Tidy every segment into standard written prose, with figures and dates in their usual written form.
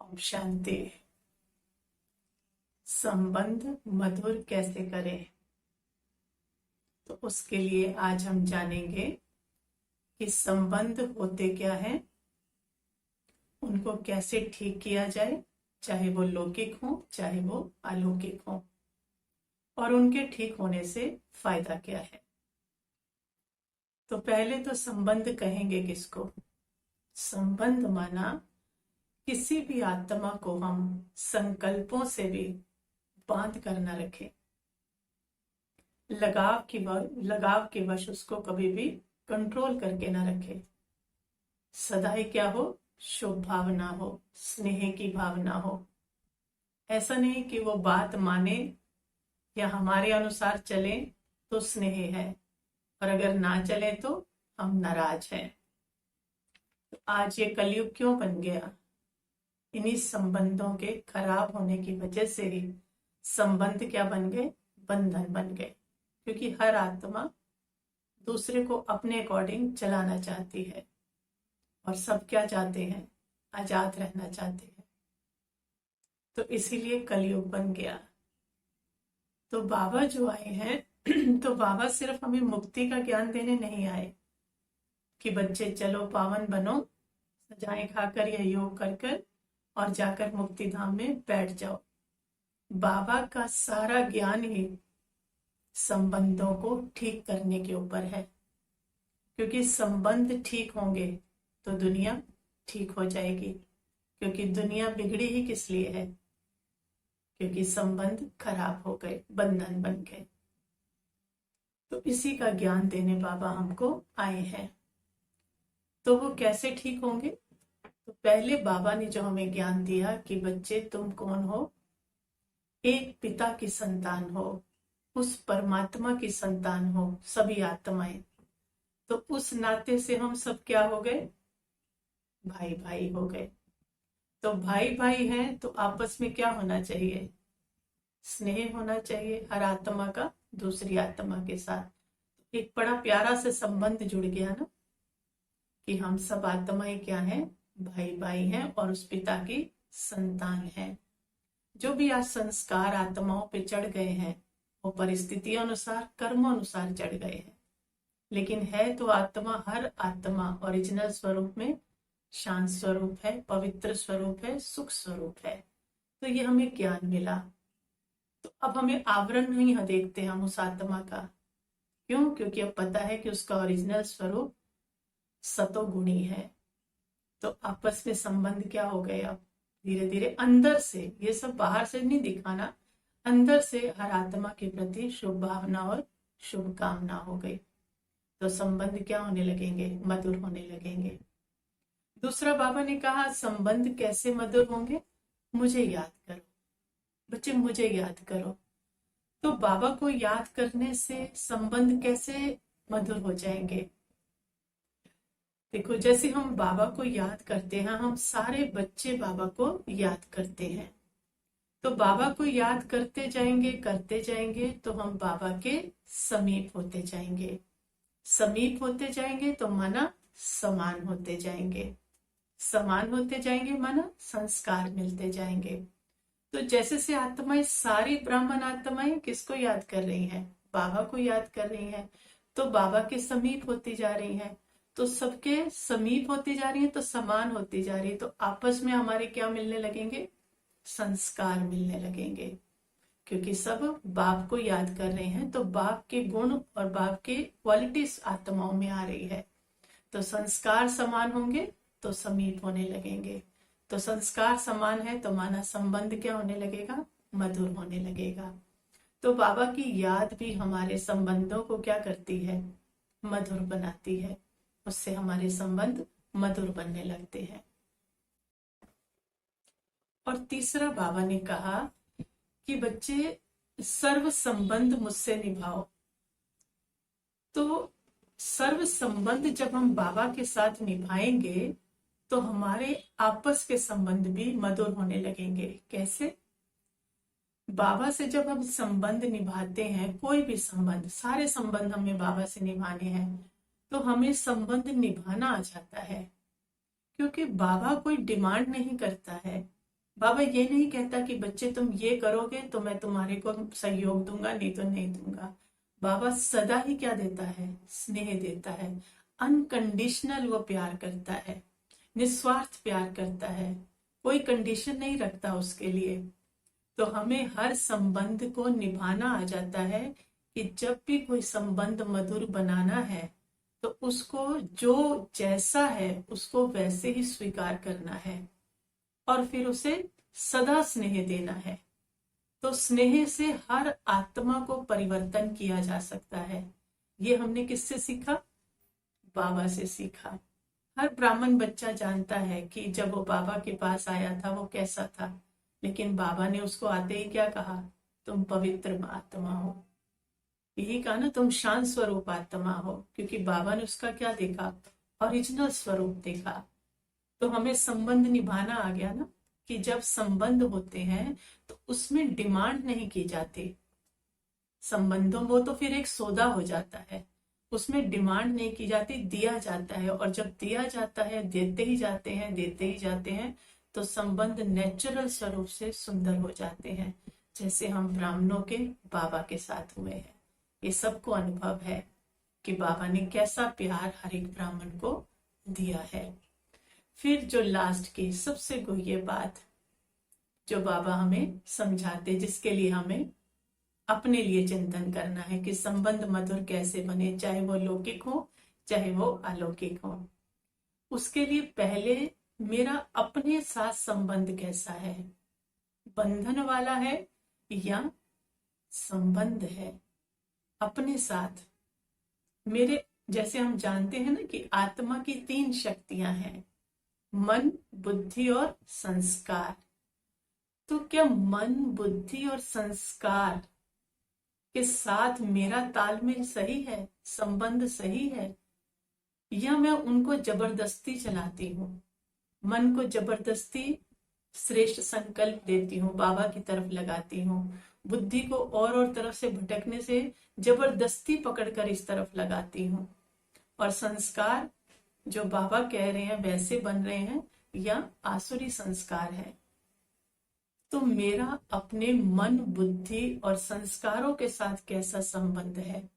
ओम शांति। संबंध मधुर कैसे करें, तो उसके लिए आज हम जानेंगे कि संबंध होते क्या हैं, उनको कैसे ठीक किया जाए, चाहे वो लौकिक हो चाहे वो अलौकिक हो, और उनके ठीक होने से फायदा क्या है। तो पहले तो संबंध कहेंगे किसको। संबंध माना किसी भी आत्मा को हम संकल्पों से भी बांध कर न रखें, लगाव के वश उसको कभी भी कंट्रोल करके ना रखे। सदा ही क्या हो, शुभ भावना हो, स्नेह की भावना हो। ऐसा नहीं कि वो बात माने या हमारे अनुसार चले तो स्नेह है, और अगर ना चले तो हम नाराज हैं। तो आज ये कलयुग क्यों बन गया? इन्हीं संबंधों के खराब होने की वजह से ही संबंध क्या बन गए, बंधन बन गए। क्योंकि हर आत्मा दूसरे को अपने अकॉर्डिंग चलाना चाहती है, और सब क्या चाहते हैं, आजाद रहना चाहते हैं। तो इसीलिए कलयुग बन गया। तो बाबा जो आए हैं तो बाबा सिर्फ हमें मुक्ति का ज्ञान देने नहीं आए कि बच्चे चलो पावन बनो, सजाएं खाकर या योग कर कर और जाकर मुक्ति धाम में बैठ जाओ। बाबा का सारा ज्ञान ही संबंधों को ठीक करने के ऊपर है, क्योंकि संबंध ठीक होंगे तो दुनिया ठीक हो जाएगी। क्योंकि दुनिया बिगड़ी ही किस लिए है? क्योंकि संबंध खराब हो गए, बंधन बन गए। तो इसी का ज्ञान देने बाबा हमको आए हैं। तो वो कैसे ठीक होंगे? तो पहले बाबा ने जो हमें ज्ञान दिया कि बच्चे तुम कौन हो, एक पिता की संतान हो, उस परमात्मा की संतान हो सभी आत्माएं। तो उस नाते से हम सब क्या हो गए, भाई भाई हो गए। तो भाई भाई हैं तो आपस में क्या होना चाहिए, स्नेह होना चाहिए हर आत्मा का दूसरी आत्मा के साथ। एक बड़ा प्यारा से संबंध जुड़ गया ना, कि हम सब आत्माएं क्या हैं, भाई भाई हैं और उस पिता की संतान हैं। जो भी आज संस्कार आत्माओं पे चढ़ गए हैं वो परिस्थिति अनुसार कर्मों अनुसार चढ़ गए हैं, लेकिन है तो आत्मा, हर आत्मा ओरिजिनल स्वरूप में शांत स्वरूप है, पवित्र स्वरूप है, सुख स्वरूप है। तो ये हमें ज्ञान मिला। तो अब हमें आवरण नहीं देखते हम उस आत्मा का। क्यों? क्योंकि अब पता है कि उसका ओरिजिनल स्वरूप सतोगुणी है। तो आपस में संबंध क्या हो गए, अब धीरे धीरे अंदर से, ये सब बाहर से नहीं दिखाना, अंदर से हर आत्मा के प्रति शुभ भावना और शुभकामना हो गई। तो संबंध क्या होने लगेंगे, मधुर होने लगेंगे। दूसरा बाबा ने कहा संबंध कैसे मधुर होंगे, मुझे याद करो बच्चे, मुझे याद करो। तो बाबा को याद करने से संबंध कैसे मधुर हो जाएंगे? देखो, जैसे हम बाबा को याद करते हैं, हम सारे बच्चे बाबा को याद करते हैं। तो बाबा को याद करते जाएंगे तो हम बाबा के समीप होते जाएंगे। समीप होते जाएंगे तो माना समान होते जाएंगे। समान होते जाएंगे माना संस्कार मिलते जाएंगे। तो जैसे से आत्माएं, सारी ब्राह्मण आत्माएं किसको याद कर रही हैं, बाबा को याद कर रही हैं। तो बाबा के समीप होती जा रही हैं। तो सबके समीप होती जा रही है तो समान होती जा रही है। तो आपस में हमारे क्या मिलने लगेंगे, संस्कार मिलने लगेंगे। क्योंकि सब बाप को याद कर रहे हैं तो बाप के गुण और बाप के क्वालिटीज आत्माओं में आ रही है। तो संस्कार समान होंगे तो समीप होने लगेंगे। तो संस्कार समान है तो माना संबंध क्या होने लगेगा, मधुर होने लगेगा। तो बाबा की याद भी हमारे संबंधों को क्या करती है, मधुर बनाती है। उससे हमारे संबंध मधुर बनने लगते हैं। और तीसरा बाबा ने कहा कि बच्चे सर्व संबंध मुझसे निभाओ। तो सर्व संबंध जब हम बाबा के साथ निभाएंगे तो हमारे आपस के संबंध भी मधुर होने लगेंगे। कैसे? बाबा से जब हम संबंध निभाते हैं, कोई भी संबंध, सारे संबंध हमें बाबा से निभाने हैं, तो हमें संबंध निभाना आ जाता है। क्योंकि बाबा कोई डिमांड नहीं करता है, बाबा ये नहीं कहता कि बच्चे तुम ये करोगे तो मैं तुम्हारे को सहयोग दूंगा, नहीं तो नहीं दूंगा। बाबा सदा ही क्या देता है? स्नेह देता है। अनकंडीशनल वो प्यार करता है, निस्वार्थ प्यार करता है, कोई कंडीशन नहीं रखता उसके लिए। तो हमें हर संबंध को निभाना आ जाता है कि जब भी कोई संबंध मधुर बनाना है तो उसको जो जैसा है उसको वैसे ही स्वीकार करना है और फिर उसे सदा स्नेह देना है। तो स्नेह से हर आत्मा को परिवर्तन किया जा सकता है। ये हमने किससे सीखा? बाबा से सीखा। हर ब्राह्मण बच्चा जानता है कि जब वो बाबा के पास आया था वो कैसा था, लेकिन बाबा ने उसको आते ही क्या कहा? तुम पवित्र आत्मा हो। यही कहा ना, तुम शांत स्वरूप आत्मा हो, क्योंकि बाबा ने उसका क्या देखा? ओरिजिनल स्वरूप देखा। तो हमें संबंध निभाना आ गया ना, कि जब संबंध होते हैं तो उसमें डिमांड नहीं की जाती। संबंधों वो तो फिर एक सौदा हो जाता है, उसमें डिमांड नहीं की जाती, दिया जाता है। और जब दिया जाता है, देते ही जाते हैं, देते ही जाते हैं, तो संबंध नेचुरल स्वरूप से सुंदर हो जाते हैं, जैसे हम ब्राह्मणों के बाबा के साथ हुए हैं। ये सबको अनुभव है कि बाबा ने कैसा प्यार हर एक ब्राह्मण को दिया है। फिर जो लास्ट की सबसे गुह्य बात जो बाबा हमें समझाते, जिसके लिए हमें अपने लिए चिंतन करना है कि संबंध मधुर कैसे बने, चाहे वो लौकिक हो चाहे वो अलौकिक हो। उसके लिए पहले मेरा अपने साथ संबंध कैसा है? बंधन वाला है या संबंध है अपने साथ? मेरे, जैसे हम जानते हैं ना कि आत्मा की 3 शक्तियां हैं, मन, बुद्धि और संस्कार। तो क्या मन, बुद्धि और संस्कार के साथ मेरा तालमेल सही है, संबंध सही है, या मैं उनको जबरदस्ती चलाती हूँ? मन को जबरदस्ती श्रेष्ठ संकल्प देती हूँ, बाबा की तरफ लगाती हूँ। बुद्धि को और तरफ से भटकने से जबरदस्ती पकड़कर इस तरफ लगाती हूँ। और संस्कार जो बाबा कह रहे हैं वैसे बन रहे हैं या आसुरी संस्कार है? तो मेरा अपने मन, बुद्धि और संस्कारों के साथ कैसा संबंध है?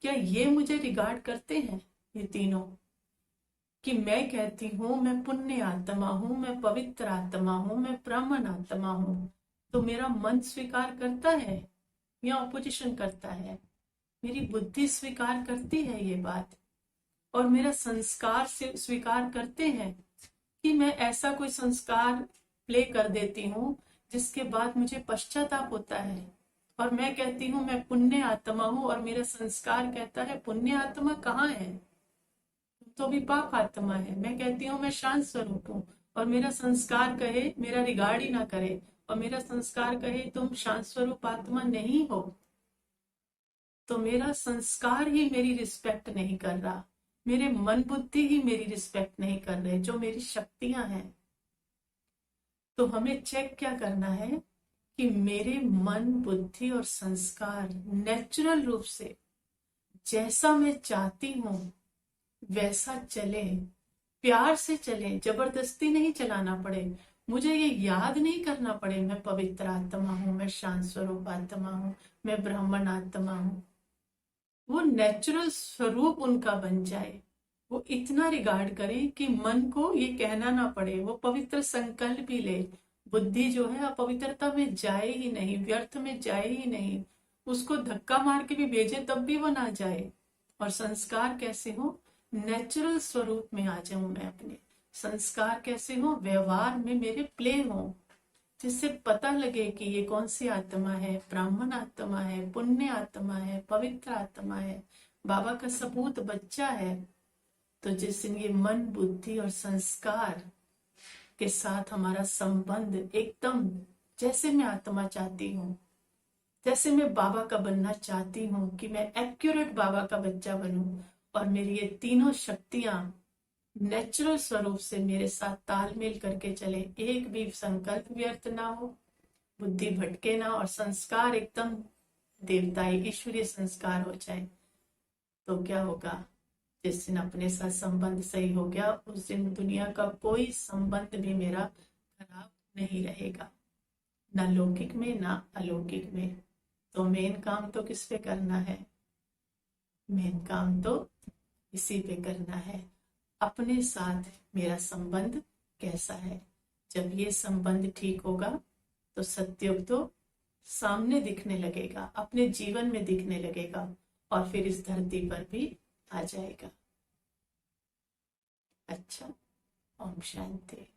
क्या ये मुझे रिगार्ड करते हैं, ये तीनों? कि मैं कहती हूँ मैं पुण्य आत्मा हूँ, मैं पवित्र आत्मा हूँ, मैं ब्राह्मण आत्मा हूँ, तो मेरा मन स्वीकार करता है या ऑपोजिशन करता है? मेरी बुद्धि स्वीकार करती है ये बात, और मेरा संस्कार से स्वीकार करते हैं कि मैं ऐसा कोई संस्कार प्ले कर देती हूँ जिसके बाद मुझे पश्चाताप होता है, और मैं कहती हूँ मैं पुण्य आत्मा हूँ, और मेरा संस्कार कहता है पुण्य आत्मा कहाँ है, तो भी पाप आत्मा है। मैं कहती हूँ मैं शांत स्वरूप हूँ, और मेरा संस्कार कहे, मेरा रिगार्ड ही ना करे, और मेरा संस्कार कहे तुम शांत स्वरूप आत्मा नहीं हो। तो मेरा संस्कार ही मेरी रिस्पेक्ट नहीं कर रहा, मेरे मन बुद्धि ही मेरी रिस्पेक्ट नहीं कर रहे, जो मेरी शक्तियां हैं। तो हमें चेक क्या करना है कि मेरे मन, बुद्धि और संस्कार नेचुरल रूप से जैसा मैं चाहती हूँ वैसा चले, प्यार से चले, जबरदस्ती नहीं चलाना पड़े, मुझे ये याद नहीं करना पड़े मैं पवित्र आत्मा हूँ, मैं शांत स्वरूप आत्मा हूँ, मैं ब्राह्मण आत्मा हूँ। वो नेचुरल स्वरूप उनका बन जाए, वो इतना रिगार्ड करें कि मन को ये कहना ना पड़े, वो पवित्र संकल्प भी ले। बुद्धि जो है अपवित्रता में जाए ही नहीं, व्यर्थ में जाए ही नहीं, उसको धक्का मार के भी भेजे तब भी वो ना जाए। और संस्कार कैसे हो? नेचुरल स्वरूप में आ जाऊं मैं अपने। संस्कार कैसे हो? व्यवहार में मेरे प्ले हो, जिससे पता लगे कि ये कौन सी आत्मा है, ब्राह्मण आत्मा है, पुण्य आत्मा है, पवित्र आत्मा है, बाबा का सपूत बच्चा है। तो जिस दिन ये मन, बुद्धि और संस्कार के साथ हमारा संबंध एकदम जैसे मैं आत्मा चाहती हूँ, जैसे मैं बाबा का बनना चाहती हूँ, कि मैं एक्यूरेट बाबा का बच्चा बनूं, और मेरी ये तीनों शक्तियां नेचुरल स्वरूप से मेरे साथ तालमेल करके चले, एक भी संकल्प व्यर्थ ना हो, बुद्धि भटके ना, और संस्कार एकदम देवताई ईश्वरीय संस्कार हो जाए, तो क्या होगा? जिस दिन अपने साथ संबंध सही हो गया, उस दिन दुनिया का कोई संबंध भी मेरा खराब नहीं रहेगा, ना लौकिक में ना अलौकिक में। तो मेन काम तो किस पे करना है? मेन काम तो इसी पे करना है, अपने साथ मेरा संबंध कैसा है। जब ये संबंध ठीक होगा तो सत्युग तो सामने दिखने लगेगा, अपने जीवन में दिखने लगेगा, और फिर इस धरती पर भी आ जाएगा। अच्छा, ओम शांति।